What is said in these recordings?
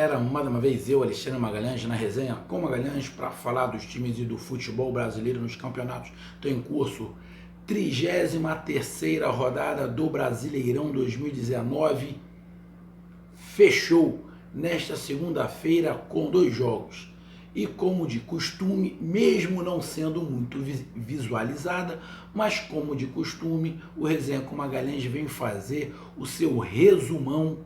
galera, mais uma vez eu, Alexandre Magalhães, na resenha com Magalhães para falar dos times e do futebol brasileiro nos campeonatos. Estou em curso, 33ª rodada do Brasileirão 2019, fechou nesta segunda-feira com 2 jogos. E como de costume, mesmo não sendo muito visualizada, mas como de costume, o Resenha com Magalhães vem fazer o seu resumão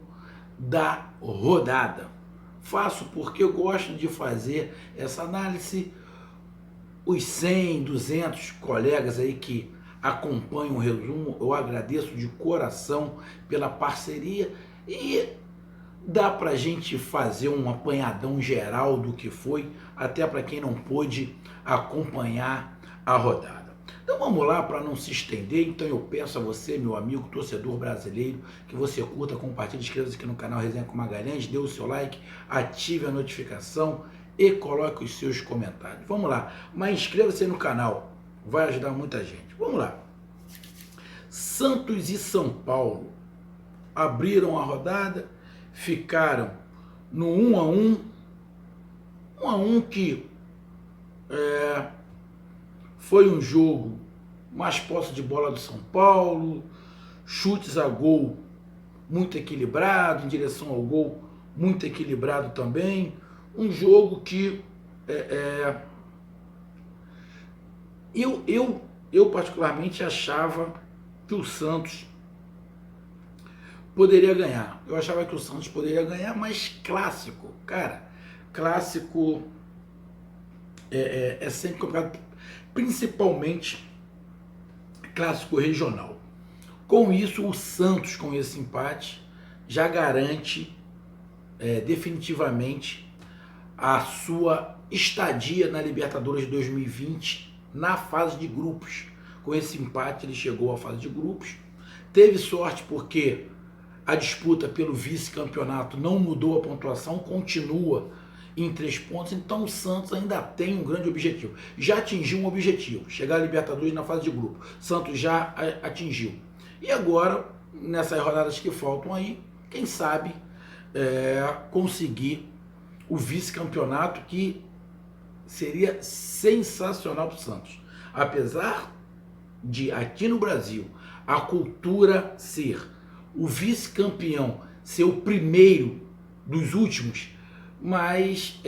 da rodada. Faço porque eu gosto de fazer essa análise. Os 100, 200 colegas aí que acompanham o resumo, eu agradeço de coração pela parceria e dá pra gente fazer um apanhadão geral do que foi, até para quem não pôde acompanhar a rodada. Então vamos lá, para não se estender, então eu peço a você, meu amigo torcedor brasileiro, que você curta, compartilhe, inscreva-se aqui no canal Resenha com Magalhães, dê o seu like, ative a notificação e coloque os seus comentários. Vamos lá, mas inscreva-se no canal, vai ajudar muita gente. Vamos lá. Santos e São Paulo abriram a rodada, ficaram no 1-1, 1-1 que foi um jogo mais posse de bola do São Paulo, chutes a gol muito equilibrado, em direção ao gol muito equilibrado também, um jogo que eu particularmente achava que o Santos poderia ganhar. Eu achava que o Santos poderia ganhar, mas clássico, cara, clássico é sempre complicado, principalmente clássico regional. Com isso, o Santos, com esse empate, já garante definitivamente a sua estadia na Libertadores de 2020 na fase de grupos. Com esse empate, ele chegou à fase de grupos. Teve sorte porque a disputa pelo vice-campeonato não mudou a pontuação, continua em 3 pontos, então o Santos ainda tem um grande objetivo. Já atingiu um objetivo, chegar à Libertadores na fase de grupo. Santos já atingiu. E agora, nessas rodadas que faltam aí, quem sabe conseguir o vice-campeonato, que seria sensacional para o Santos. Apesar de, aqui no Brasil, a cultura ser o vice-campeão, ser o primeiro dos últimos, mas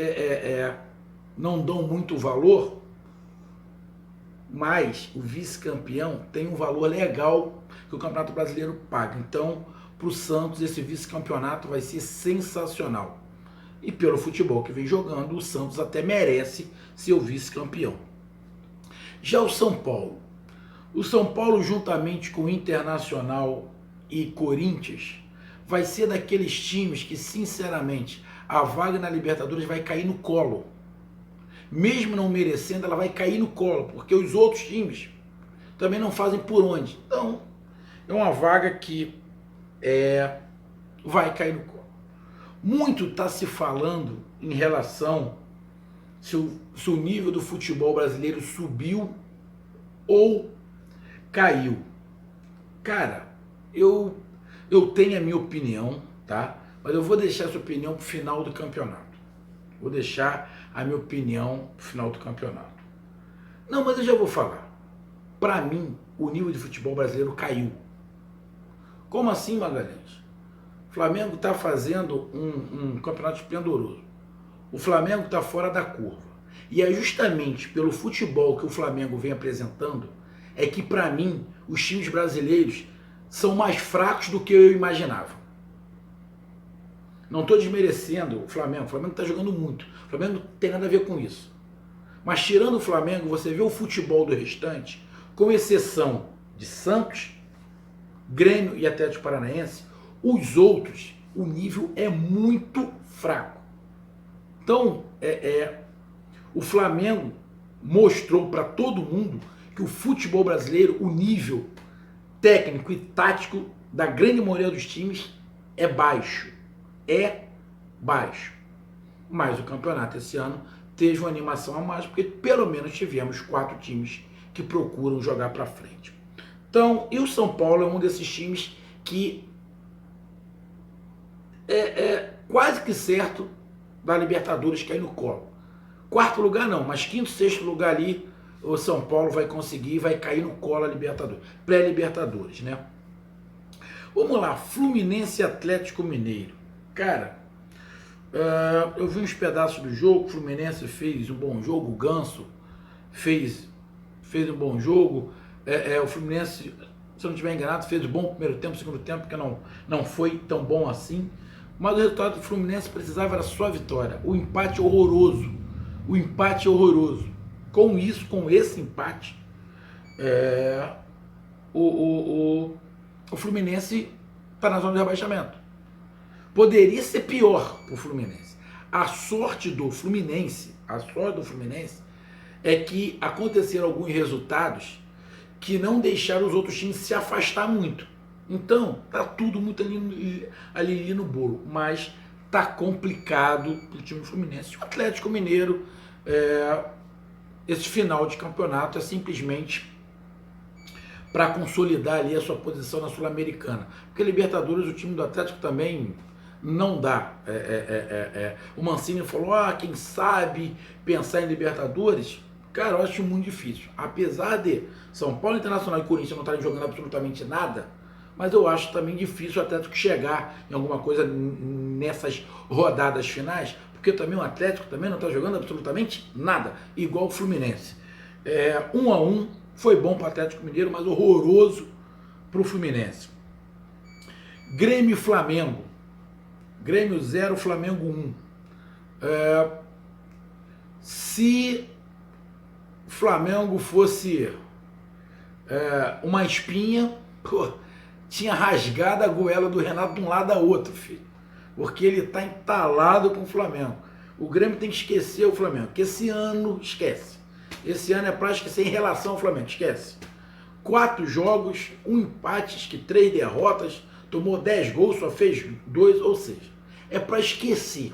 não dão muito valor, mas o vice-campeão tem um valor legal que o Campeonato Brasileiro paga. Então, para o Santos, esse vice-campeonato vai ser sensacional. E pelo futebol que vem jogando, o Santos até merece ser o vice-campeão. Já o São Paulo, juntamente com o Internacional e Corinthians, vai ser daqueles times que, sinceramente, a vaga na Libertadores vai cair no colo. Mesmo não merecendo, ela vai cair no colo, porque os outros times também não fazem por onde. Então, é uma vaga que vai cair no colo. Muito está se falando em relação se o nível do futebol brasileiro subiu ou caiu. Cara, eu tenho a minha opinião, tá? Mas eu vou deixar essa opinião pro final do campeonato. Vou deixar a minha opinião pro final do campeonato. Não, mas eu já vou falar. Para mim, o nível de futebol brasileiro caiu. Como assim, Magalhães? O Flamengo está fazendo um campeonato esplendoroso. O Flamengo está fora da curva. E é justamente pelo futebol que o Flamengo vem apresentando é que, para mim, os times brasileiros são mais fracos do que eu imaginava. Não estou desmerecendo o Flamengo está jogando muito. O Flamengo não tem nada a ver com isso. Mas tirando o Flamengo, você vê o futebol do restante, com exceção de Santos, Grêmio e Atlético Paranaense, os outros, o nível é muito fraco. Então, o Flamengo mostrou para todo mundo que o futebol brasileiro, o nível técnico e tático da grande maioria dos times é baixo. Mas o campeonato esse ano teve uma animação a mais, porque pelo menos tivemos 4 times que procuram jogar para frente. Então, e o São Paulo é um desses times que quase que certo da Libertadores cair no colo. Quarto lugar não, mas quinto, sexto lugar ali, o São Paulo vai conseguir e vai cair no colo a Libertadores. Pré-Libertadores, né? Vamos lá, Fluminense e Atlético Mineiro. Cara, eu vi uns pedaços do jogo, o Fluminense fez um bom jogo, o Ganso fez um bom jogo, o Fluminense, se eu não estiver enganado, fez um bom primeiro tempo, segundo tempo, porque não foi tão bom assim, mas o resultado do Fluminense precisava era só a vitória, o empate horroroso, com isso, com esse empate, o Fluminense está na zona de rebaixamento. Poderia ser pior para o Fluminense. A sorte do Fluminense é que aconteceram alguns resultados que não deixaram os outros times se afastar muito. Então, tá tudo muito ali no bolo, mas tá complicado para o time do Fluminense. O Atlético Mineiro, esse final de campeonato é simplesmente para consolidar ali a sua posição na Sul-Americana. Porque Libertadores, o time do Atlético também não dá. O Mancini falou, quem sabe pensar em Libertadores, cara, eu acho muito difícil. Apesar de São Paulo, Internacional e Corinthians não estarem jogando absolutamente nada, mas eu acho também difícil o Atlético chegar em alguma coisa nessas rodadas finais, porque também o Atlético também não está jogando absolutamente nada, igual o Fluminense. 1-1, foi bom para o Atlético Mineiro, mas horroroso para o Fluminense. Grêmio e Flamengo. Grêmio 0, Flamengo 1. Se o Flamengo fosse uma espinha, tinha rasgado a goela do Renato de um lado a outro, filho. Porque ele está entalado com o Flamengo. O Grêmio tem que esquecer o Flamengo, que esse ano esquece. Esse ano é para esquecer em relação ao Flamengo, esquece. 4 jogos, 1 empate, 3 derrotas, tomou 10 gols, só fez 2, ou seja, é para esquecer.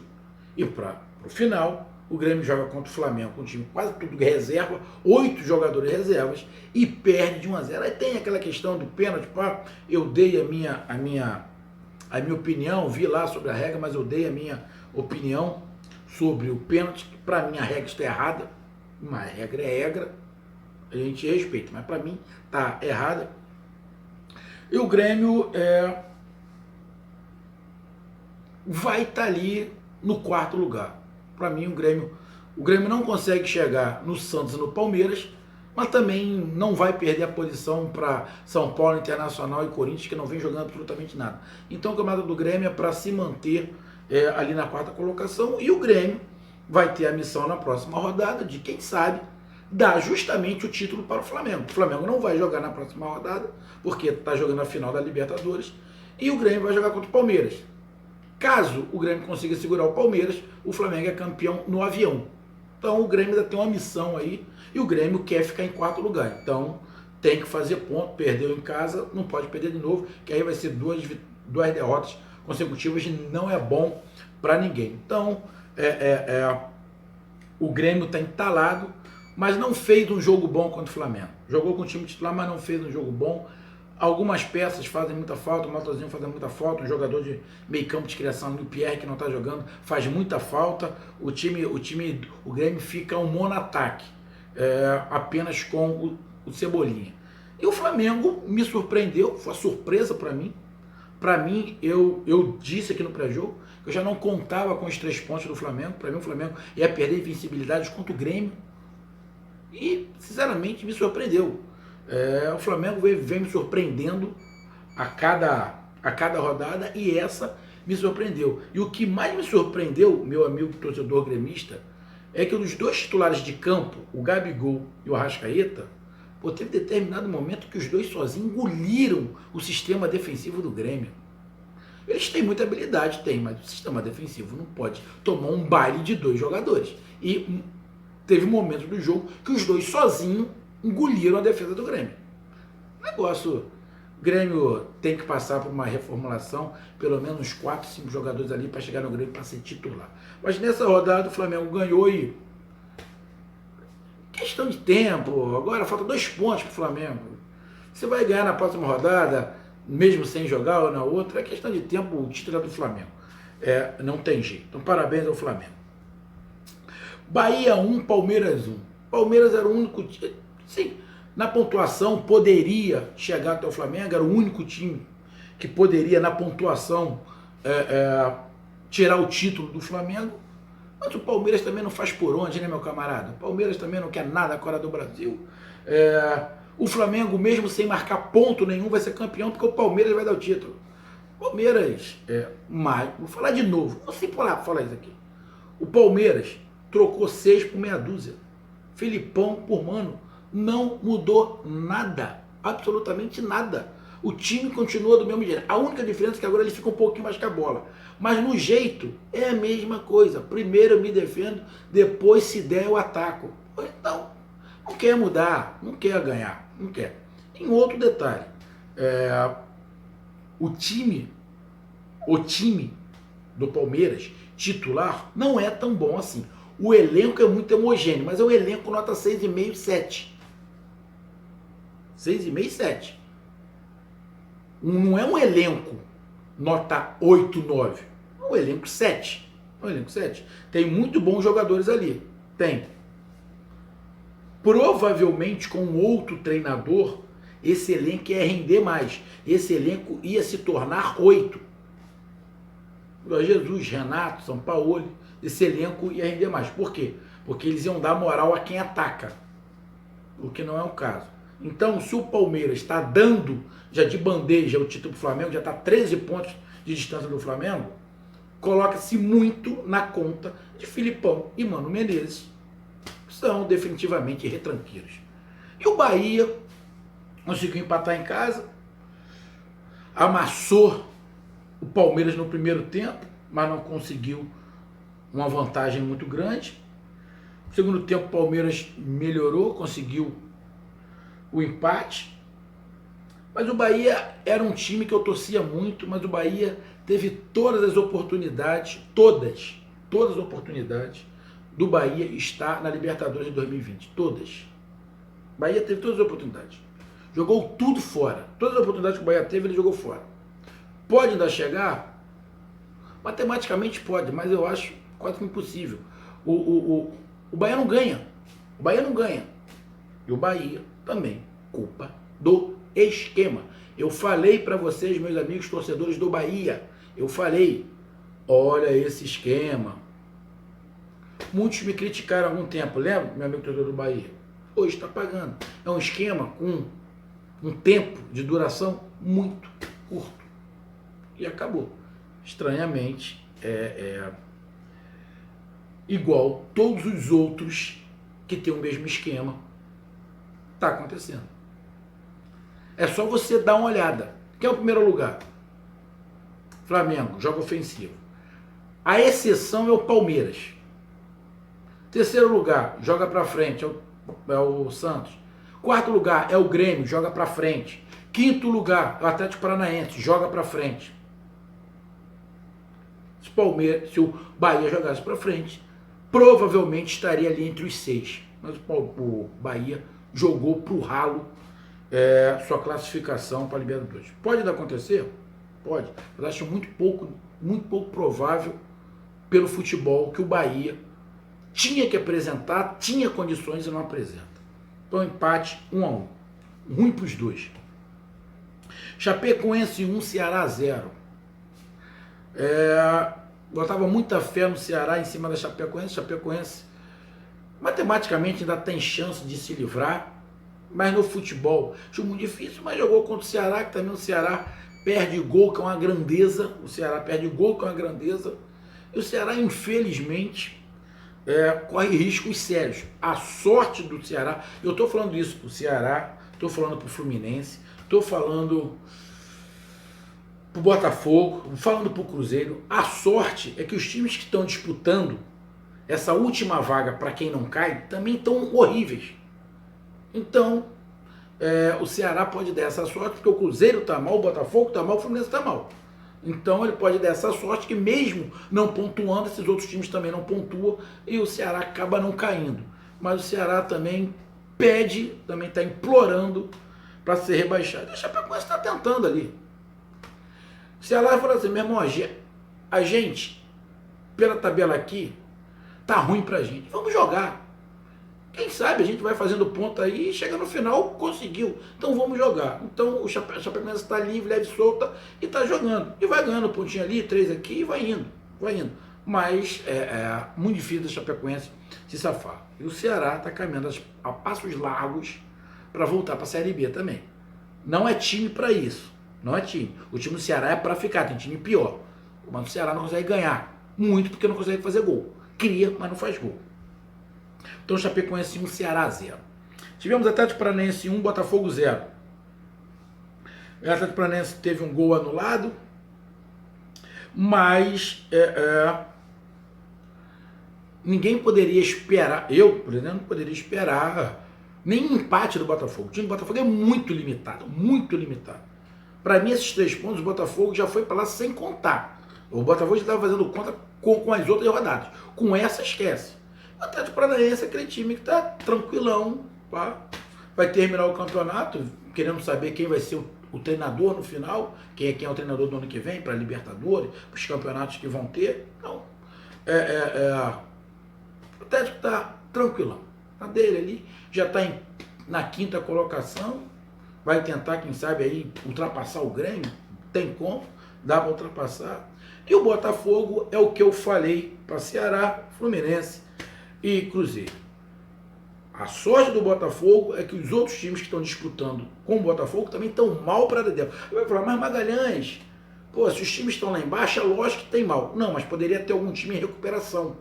E para o final, o Grêmio joga contra o Flamengo, com um time quase tudo reserva, 8 jogadores reservas, e perde de 1-0. Aí tem aquela questão do pênalti, eu dei a minha opinião, vi lá sobre a regra, mas eu dei a minha opinião sobre o pênalti, que para mim a regra está errada, uma regra é regra, a gente respeita, mas para mim tá errada. E o Grêmio vai estar ali no 4º lugar. Para mim o Grêmio não consegue chegar no Santos e no Palmeiras, mas também não vai perder a posição para São Paulo, Internacional e Corinthians, que não vem jogando absolutamente nada. Então o campeonato do Grêmio é para se manter ali na 4ª colocação, e o Grêmio vai ter a missão na próxima rodada de, quem sabe, dar justamente o título para o Flamengo. O Flamengo não vai jogar na próxima rodada, porque está jogando a final da Libertadores, e o Grêmio vai jogar contra o Palmeiras. Caso o Grêmio consiga segurar o Palmeiras, o Flamengo é campeão no avião. Então o Grêmio ainda tem uma missão aí, e o Grêmio quer ficar em 4º lugar. Então tem que fazer ponto, perdeu em casa, não pode perder de novo, que aí vai ser duas derrotas consecutivas e não é bom para ninguém. Então o Grêmio está entalado, mas não fez um jogo bom contra o Flamengo. Jogou com o time titular, mas não fez um jogo bom. Algumas peças fazem muita falta, o Matosinho faz muita falta, um jogador de meio campo de criação, o Pierre, que não está jogando, faz muita falta. O Grêmio fica um mono-ataque, apenas com o Cebolinha. E o Flamengo me surpreendeu, foi uma surpresa para mim. Para mim, eu disse aqui no pré-jogo, eu já não contava com os 3 pontos do Flamengo. Para mim o Flamengo ia perder invencibilidade contra o Grêmio. E, sinceramente, me surpreendeu. O Flamengo vem me surpreendendo a cada rodada, e essa me surpreendeu. E o que mais me surpreendeu, meu amigo torcedor gremista, é que os 2 titulares de campo, o Gabigol e o Arrascaeta, teve determinado momento que os 2 sozinhos engoliram o sistema defensivo do Grêmio. Eles têm muita habilidade, mas o sistema defensivo não pode tomar um baile de 2 jogadores. E teve momentos do jogo que os 2 sozinhos engoliram a defesa do Grêmio. O Grêmio tem que passar por uma reformulação, pelo menos 4, 5 jogadores ali para chegar no Grêmio para ser titular. Mas nessa rodada o Flamengo ganhou e questão de tempo, agora falta 2 pontos para o Flamengo. Você vai ganhar na próxima rodada, mesmo sem jogar, ou na outra, é questão de tempo, o título é do Flamengo. não tem jeito. Então, parabéns ao Flamengo. Bahia 1, Palmeiras 1. Palmeiras era o único time, sim, na pontuação poderia chegar até o Flamengo, era o único time que poderia, na pontuação, tirar o título do Flamengo. Mas o Palmeiras também não faz por onde, né, meu camarada? O Palmeiras também não quer nada agora do Brasil. O Flamengo, mesmo sem marcar ponto nenhum, vai ser campeão, porque o Palmeiras vai dar o título. Palmeiras, vou falar de novo, não sei por lá falar isso aqui. O Palmeiras trocou 6 por meia dúzia. Filipão por Mano. Não mudou nada. Absolutamente nada. O time continua do mesmo jeito. A única diferença é que agora ele fica um pouquinho mais com a bola. Mas no jeito é a mesma coisa. Primeiro eu me defendo, depois se der eu ataco. Então, não quer mudar, não quer ganhar, não quer. Em outro detalhe, o time do Palmeiras, titular, não é tão bom assim. O elenco é muito homogêneo, mas é um elenco nota 6,5, 7. 6,5, 7. Não é um elenco nota 8, 9. É um elenco 7. É um elenco 7. Tem muito bons jogadores ali. Tem. Provavelmente com outro treinador, esse elenco ia render mais. Esse elenco ia se tornar 8. Jesus, Renato, São Paulo, esse elenco ia render mais. Por quê? Porque eles iam dar moral a quem ataca, o que não é o caso. Então, se o Palmeiras está dando já de bandeja o título do Flamengo, já está 13 pontos de distância do Flamengo, coloca-se muito na conta de Filipão e Mano Menezes, que são definitivamente retranqueiros. E o Bahia conseguiu empatar em casa, amassou o Palmeiras no primeiro tempo, mas não conseguiu uma vantagem muito grande. No segundo tempo o Palmeiras melhorou, conseguiu o empate. Mas o Bahia era um time que eu torcia muito, mas o Bahia teve todas as oportunidades, todas as oportunidades do Bahia estar na Libertadores de 2020. Todas. O Bahia teve todas as oportunidades. Jogou tudo fora. Todas as oportunidades que o Bahia teve, ele jogou fora. Pode ainda chegar? Matematicamente pode, mas eu acho quase impossível. O Bahia não ganha. O Bahia não ganha. E o Bahia também, culpa do esquema. Eu falei para vocês, meus amigos torcedores do Bahia, eu falei, olha esse esquema. Muitos me criticaram há algum tempo, lembra, meu amigo torcedor do Bahia? Hoje está pagando. É um esquema com um tempo de duração muito curto. E acabou. Estranhamente, igual todos os outros que tem o mesmo esquema, está acontecendo. É só você dar uma olhada. Quem é o primeiro lugar? Flamengo, joga ofensivo. A exceção é o Palmeiras. Terceiro lugar, joga para frente, é o Santos. Quarto lugar é o Grêmio, joga para frente. Quinto lugar é o Atlético Paranaense, joga para frente. Se o Bahia jogasse para frente, provavelmente estaria ali entre os 6. Mas o Bahia jogou para o ralo sua classificação para a Libertadores. Pode acontecer? Pode. Mas acho muito pouco provável pelo futebol que o Bahia tinha que apresentar, tinha condições e não apresenta. Então empate 1-1. Ruim para os dois. Chapecoense 1, Ceará 0. Botava muita fé no Ceará em cima da Chapecoense. Chapecoense matematicamente ainda tem chance de se livrar, mas no futebol achou muito difícil, mas jogou contra o Ceará, que também o Ceará perde gol, que é uma grandeza. O Ceará perde gol, que é uma grandeza. E o Ceará, infelizmente, corre riscos sérios. A sorte do Ceará, eu estou falando isso para o Ceará, estou falando para o Fluminense, estou falando para o Botafogo, falando para o Cruzeiro. A sorte é que os times que estão disputando essa última vaga para quem não cai também estão horríveis. Então, o Ceará pode dar essa sorte, porque o Cruzeiro está mal, o Botafogo está mal, o Fluminense está mal. Então ele pode dar essa sorte que mesmo não pontuando, esses outros times também não pontuam e o Ceará acaba não caindo. Mas o Ceará também pede, também está implorando para ser rebaixado. A Chapecoense está tentando ali. O Ceará falou assim, meu irmão, a gente, pela tabela aqui, tá ruim pra gente. Vamos jogar. Quem sabe a gente vai fazendo ponto aí e chega no final, conseguiu. Então vamos jogar. Então o Chapecoense está livre, leve, solta e está jogando. E vai ganhando um pontinho ali, 3 aqui e vai indo. Vai indo. Mas é muito difícil da Chapecoense se safar. E o Ceará está caminhando a passos largos para voltar para a Série B também. Não é time para isso. Não é time. O time do Ceará é para ficar, tem time pior. Mas o Ceará não consegue ganhar muito porque não consegue fazer gol. Cria, mas não faz gol. Então, Chapecoense 1, Ceará 0. Tivemos Atlético Paranaense 1, Botafogo 0. O Atlético Paranaense teve um gol anulado, mas ninguém poderia esperar, eu, por exemplo, não poderia esperar nem empate do Botafogo. O time do Botafogo é muito limitado, muito limitado. Para mim, esses 3 pontos, o Botafogo já foi para lá sem contar. O Botafogo já estava fazendo conta com as outras rodadas. Com essa, esquece. O Atlético Paranaense é aquele time que está tranquilão, pá. Vai terminar o campeonato, querendo saber quem vai ser o treinador no final, quem é o treinador do ano que vem, para a Libertadores, para os campeonatos que vão ter. Então, o Atlético está tranquilão, tá dele ali, já está na 5ª colocação, vai tentar, quem sabe, aí ultrapassar o Grêmio, tem como, dá para ultrapassar. E o Botafogo é o que eu falei para Ceará, Fluminense e Cruzeiro. A sorte do Botafogo é que os outros times que estão disputando com o Botafogo também estão mal para dentro. Eu vou falar, mas Magalhães, pô, se os times estão lá embaixo, é lógico que tem mal. Não, mas poderia ter algum time em recuperação.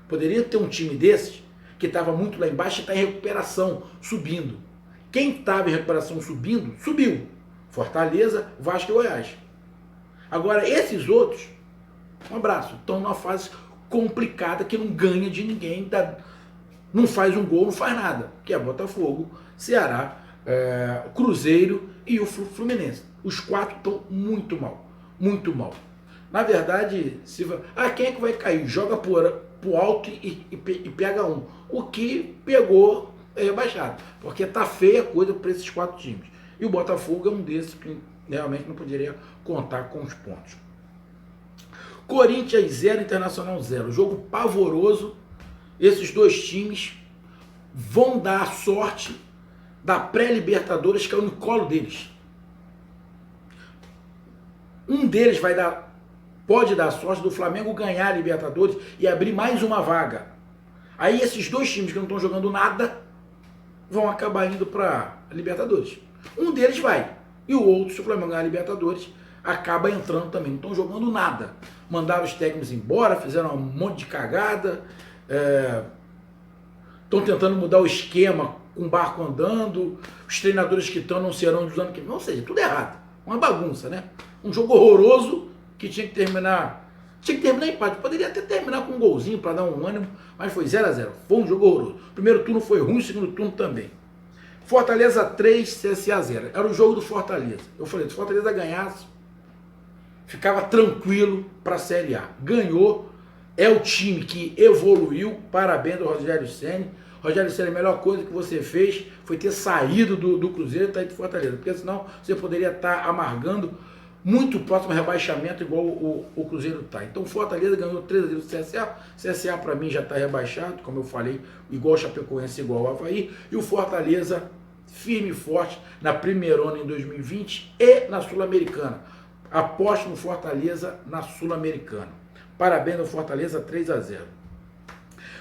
Poderia ter um time desses que estava muito lá embaixo e está em recuperação, subindo. Quem estava em recuperação subindo, subiu. Fortaleza, Vasco e Goiás. Agora, esses outros, um abraço, estão numa fase complicada que não ganha de ninguém, não faz um gol, não faz nada, que é Botafogo, Ceará, Cruzeiro e o Fluminense. Os 4 estão muito mal, muito mal. Na verdade, quem é que vai cair? Joga pro alto e pega um. O que pegou é rebaixado, porque tá feia a coisa para esses 4 times. E o Botafogo é um desses que realmente não poderia contar com os pontos. Corinthians 0, Internacional 0. Jogo pavoroso. Esses 2 times vão dar a sorte da pré-Libertadores, que é no colo deles. Um deles pode dar a sorte do Flamengo ganhar a Libertadores e abrir mais uma vaga. Aí esses 2 times que não estão jogando nada vão acabar indo para a Libertadores. Um deles vai. E o outro, se o Flamengo ganhar a Libertadores, acaba entrando também. Não estão jogando nada. Mandaram os técnicos embora, fizeram um monte de cagada. Estão tentando mudar o esquema com o barco andando. Os treinadores que estão não serão dos anos que vem. Ou seja, tudo errado. Uma bagunça, né? Um jogo horroroso que tinha que terminar. Tinha que terminar empate. Poderia até terminar com um golzinho para dar um ânimo, mas foi 0-0. Foi um jogo horroroso. O primeiro turno foi ruim, o segundo turno também. Fortaleza 3, CSA 0. Era o jogo do Fortaleza. Eu falei, se o Fortaleza ganhasse, ficava tranquilo para a Série A. Ganhou, é o time que evoluiu. Parabéns ao Rogério Ceni. Rogério Ceni, a melhor coisa que você fez foi ter saído do Cruzeiro e estar indo do Fortaleza, porque senão você poderia estar amargando muito próximo ao rebaixamento, igual o Cruzeiro está. Então o Fortaleza ganhou 3-0 do CSA. CSA para mim já está rebaixado, como eu falei, igual o Chapecoense, igual o Avaí. E o Fortaleza firme e forte na Primeirona em 2020 e na Sul-Americana. Aposto no Fortaleza na Sul-Americana. Parabéns ao Fortaleza, 3-0.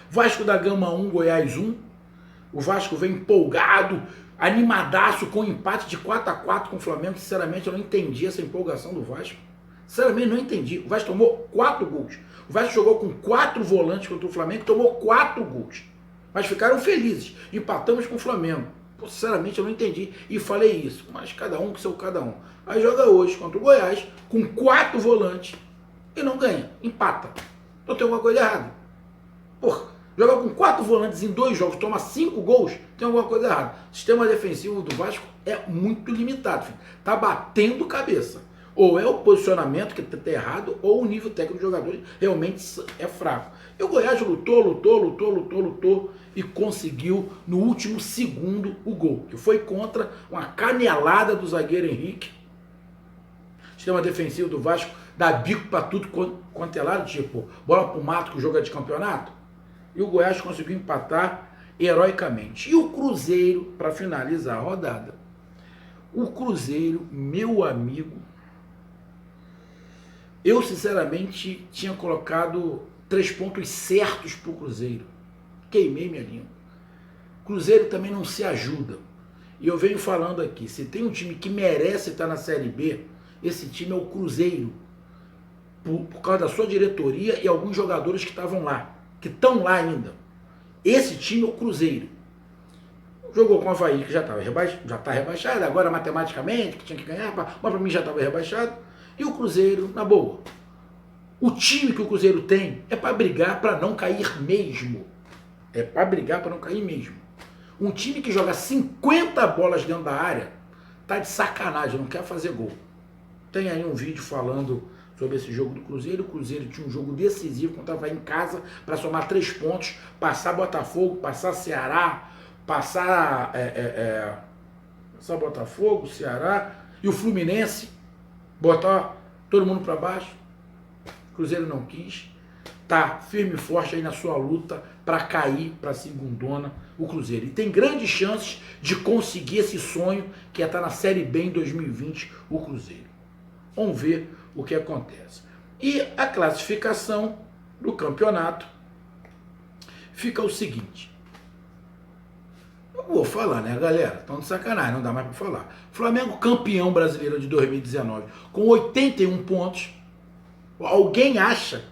Vasco da Gama 1, Goiás 1. O Vasco vem empolgado, animadaço, com empate de 4-4 com o Flamengo. Sinceramente, eu não entendi essa empolgação do Vasco. Sinceramente, não entendi. O Vasco tomou 4 gols. O Vasco jogou com 4 volantes contra o Flamengo e tomou 4 gols. Mas ficaram felizes. Empatamos com o Flamengo. Pô, sinceramente, eu não entendi. E falei isso. Mas cada um com seu cada um. Aí joga hoje contra o Goiás com 4 volantes e não ganha. Empata. Então tem alguma coisa errada. Porra. Joga com 4 volantes em 2 jogos, toma 5 gols, tem alguma coisa errada. O sistema defensivo do Vasco é muito limitado, filho. Tá batendo cabeça. Ou é o posicionamento que está errado, ou o nível técnico dos jogadores realmente é fraco. E o Goiás lutou e conseguiu no último segundo o gol, que foi contra uma canelada do zagueiro Henrique. sistema defensivo do Vasco dá bico para tudo quanto é lado, tipo, bola pro mato que o jogo é de campeonato. E o Goiás conseguiu empatar heroicamente. E o Cruzeiro, para finalizar a rodada, o Cruzeiro, meu amigo, eu sinceramente tinha colocado 3 pontos certos pro Cruzeiro. Queimei minha língua. Cruzeiro também não se ajuda. E eu venho falando aqui, se tem um time que merece estar na Série B, esse time é o Cruzeiro. Por causa da sua diretoria e alguns jogadores que estavam lá, que estão lá ainda. Esse time é o Cruzeiro. Jogou com o Avaí, que já está rebaixado, agora matematicamente, que tinha que ganhar, mas para mim já estava rebaixado. E o Cruzeiro, na boa. O time que o Cruzeiro tem é para brigar para não cair mesmo. É para brigar para não cair mesmo. Um time que joga 50 bolas dentro da área, tá de sacanagem, não quer fazer gol. Tem aí um vídeo falando sobre esse jogo do Cruzeiro. O Cruzeiro tinha um jogo decisivo quando estava em casa para somar 3 pontos, passar Botafogo, passar Ceará, passar Botafogo, Ceará e o Fluminense, botar todo mundo para baixo. O Cruzeiro não quis. Tá firme e forte aí na sua luta para cair para a segundona, o Cruzeiro. E tem grandes chances de conseguir esse sonho que é estar na Série B em 2020, o Cruzeiro. Vamos ver o que acontece. E a classificação do campeonato fica o seguinte. Eu vou falar, né, galera? Estão de sacanagem, não dá mais para falar. Flamengo campeão brasileiro de 2019 com 81 pontos. Alguém acha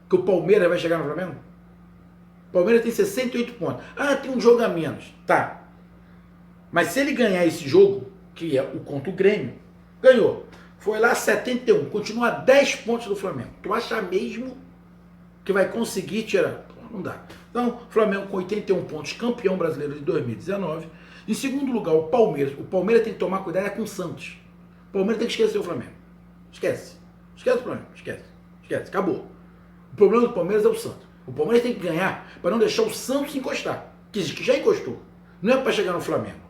que o Palmeiras vai chegar no Flamengo? O Palmeiras tem 68 pontos. Ah, tem um jogo a menos. Tá. Mas se ele ganhar esse jogo, que é o contra o Grêmio, ganhou. Foi lá 71. Continua a 10 pontos do Flamengo. Tu acha mesmo que vai conseguir tirar? Não dá. Então, Flamengo com 81 pontos, campeão brasileiro de 2019. Em segundo lugar, o Palmeiras. O Palmeiras tem que tomar cuidado com o Santos. O Palmeiras tem que esquecer o Flamengo. Esquece. Esquece o Flamengo. Esquece. Esquece. Acabou. O problema do Palmeiras é o Santos. O Palmeiras tem que ganhar para não deixar o Santos encostar. Que já encostou. Não é para chegar no Flamengo.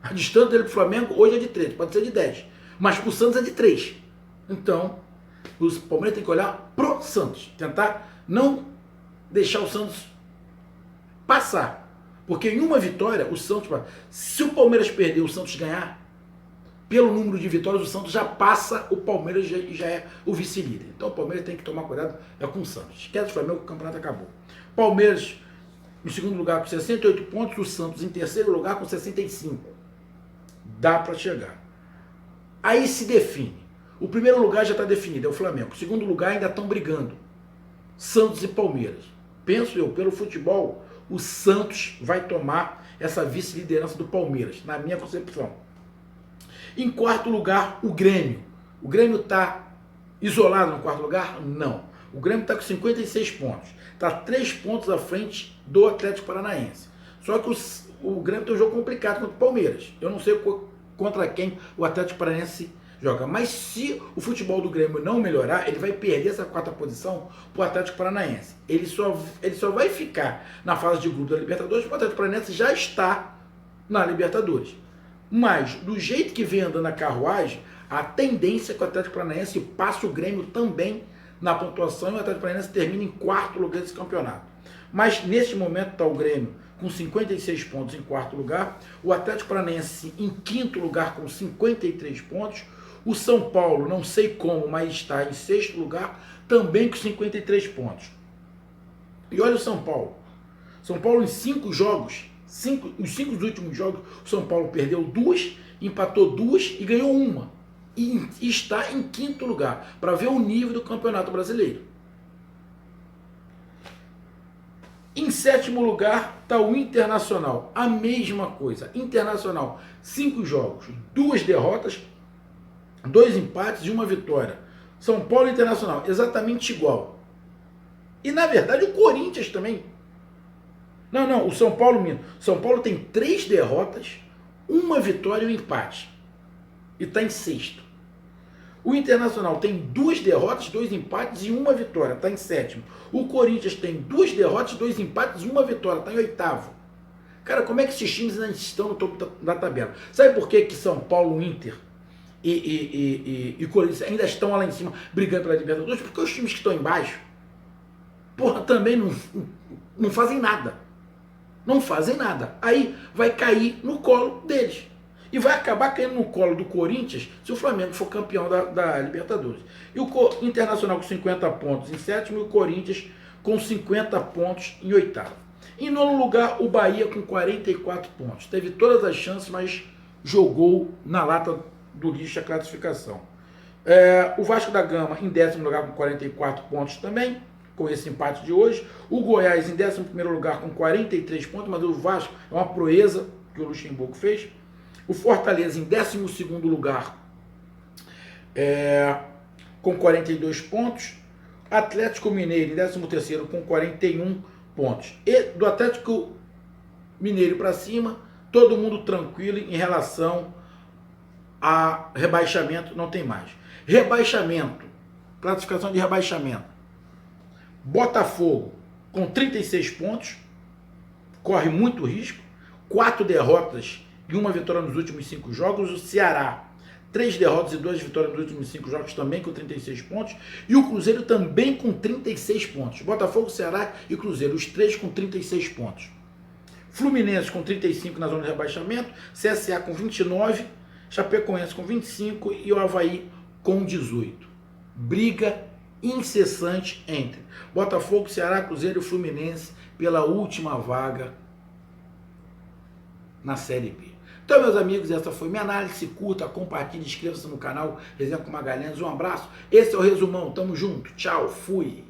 A distância dele pro Flamengo hoje é de 3, pode ser de 10. Mas pro Santos é de 3. Então, o Palmeiras tem que olhar pro Santos. Tentar não deixar o Santos passar. Porque em uma vitória, o Santos... Se o Palmeiras perder o Santos ganhar, pelo número de vitórias, o Santos já passa o Palmeiras e já é o vice-líder. Então o Palmeiras tem que tomar cuidado com o Santos. Esquece o Flamengo que o campeonato acabou. Palmeiras em segundo lugar com 68 pontos, o Santos em terceiro lugar com 65. Dá para chegar. Aí se define. O primeiro lugar já está definido, é o Flamengo. O segundo lugar ainda estão brigando. Santos e Palmeiras. Penso eu, pelo futebol, o Santos vai tomar essa vice-liderança do Palmeiras, na minha concepção. Em quarto lugar, o Grêmio. O Grêmio está isolado no quarto lugar? Não. O Grêmio está com 56 pontos. Está 3 pontos à frente do Atlético Paranaense. Só que o Grêmio tem um jogo complicado contra o Palmeiras. Eu não sei contra quem o Atlético Paranaense joga. Mas se o futebol do Grêmio não melhorar, ele vai perder essa quarta posição para o Atlético Paranaense. Ele só vai ficar na fase de grupo da Libertadores porque o Atlético Paranaense já está na Libertadores. Mas, do jeito que vem andando a carruagem, a tendência é que o Atlético Paranaense passe o Grêmio também na pontuação e o Atlético Paranaense termina em quarto lugar desse campeonato. Mas, neste momento, está o Grêmio com 56 pontos em quarto lugar, o Atlético Paranaense em quinto lugar com 53 pontos, o São Paulo, não sei como, mas está em sexto lugar, também com 53 pontos. E olha o São Paulo. São Paulo em 5 jogos... Os 5 últimos jogos, o São Paulo perdeu 2, empatou 2 e ganhou 1. E está em quinto lugar, para ver o nível do Campeonato Brasileiro. Em sétimo lugar está o Internacional. A mesma coisa. Internacional, 5 jogos, 2 derrotas, 2 empates e 1 vitória. São Paulo e Internacional, exatamente igual. E na verdade o Corinthians também. Não, o São Paulo minto. São Paulo tem 3 derrotas, 1 vitória e 1 empate. E está em sexto. O Internacional tem 2 derrotas, 2 empates e 1 vitória. Está em sétimo. O Corinthians tem 2 derrotas, 2 empates e 1 vitória. Está em oitavo. Cara, como é que esses times ainda estão no topo da tabela? Sabe por que São Paulo, Inter e Corinthians ainda estão lá em cima brigando pela Libertadores, porque os times que estão embaixo, porra, também não fazem nada. Não fazem nada. Aí vai cair no colo deles. E vai acabar caindo no colo do Corinthians se o Flamengo for campeão da Libertadores. E o Internacional com 50 pontos em sétimo e o Corinthians com 50 pontos em oitavo. Em nono lugar, o Bahia com 44 pontos. Teve todas as chances, mas jogou na lata do lixo a classificação. O Vasco da Gama em décimo lugar com 44 pontos também, com esse empate de hoje. O Goiás em 11º lugar com 43 pontos, mas o Vasco é uma proeza que o Luxemburgo fez. O Fortaleza em 12º lugar com 42 pontos. Atlético Mineiro em 13º com 41 pontos. E do Atlético Mineiro para cima, todo mundo tranquilo em relação a rebaixamento, não tem mais. Rebaixamento, classificação de rebaixamento. Botafogo com 36 pontos, corre muito risco, 4 derrotas e 1 vitória nos últimos 5 jogos. O Ceará, 3 derrotas e 2 vitórias nos últimos 5 jogos, também com 36 pontos. E o Cruzeiro também com 36 pontos. Botafogo, Ceará e Cruzeiro, os 3 com 36 pontos. Fluminense com 35 na zona de rebaixamento, CSA com 29, Chapecoense com 25 e o Avaí com 18. Briga incessante entre Botafogo, Ceará, Cruzeiro e Fluminense pela última vaga na Série B. Então, meus amigos, essa foi minha análise. Curta, compartilhe, inscreva-se no canal Resenha com Magalhães. Um abraço. Esse é o resumão. Tamo junto. Tchau. Fui.